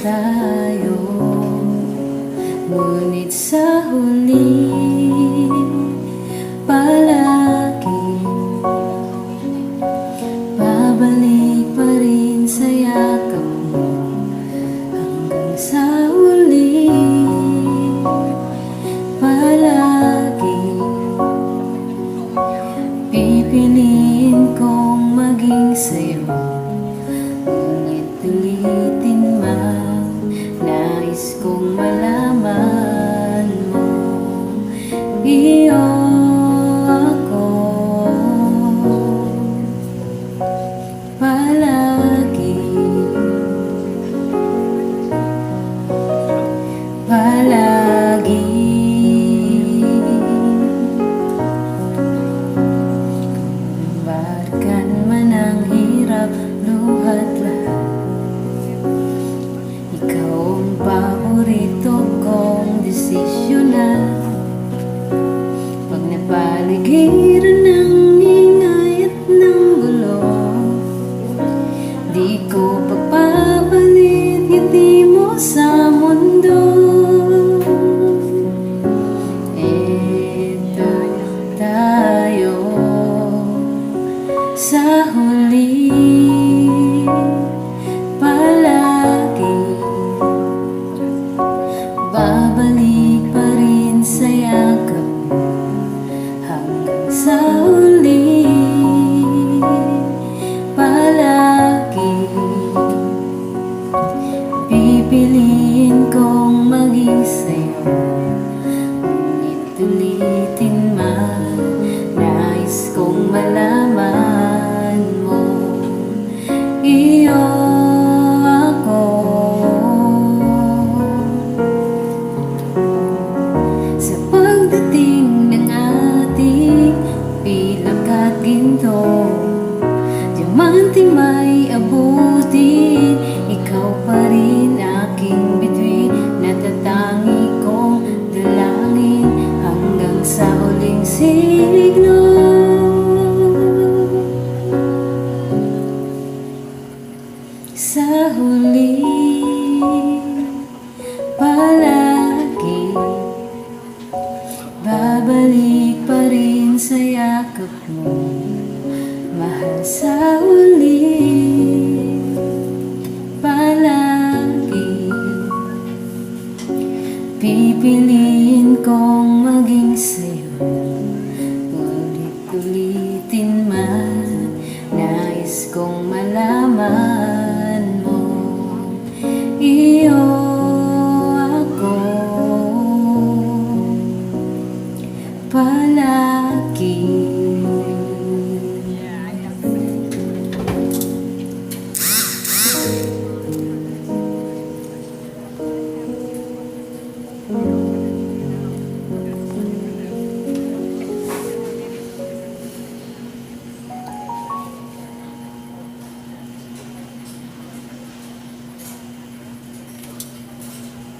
tayo, ngunit sa huli palagi babalik pa rin sa yakap mo. Hanggang sa huli palagi pipiliin kong maging sa'yo, ngunit ulitin man nais kong malaman mo, iyo ako palagi, palagi. Barkan man ang hirap, luhat lahat, ikaw ang paborito kong desisyonan. Pag napaligiran ng ingay at ng gulo, di ko pagpapalit ngiti mo sa mundo. Eto tayo sa huli palagi, babalik pa rin sa yakap mo. Hanggang sa huli palagi pipiliin kong maging sa'yo, ngunit ulitin man nais kong malaman mo, iyo ako sa pagdating ng ating pilak at ginto. Diamanting may abutin, ikaw pa rin aking bituin, natatangi kong dalangin hanggang sa huling signo. Sa huli palagi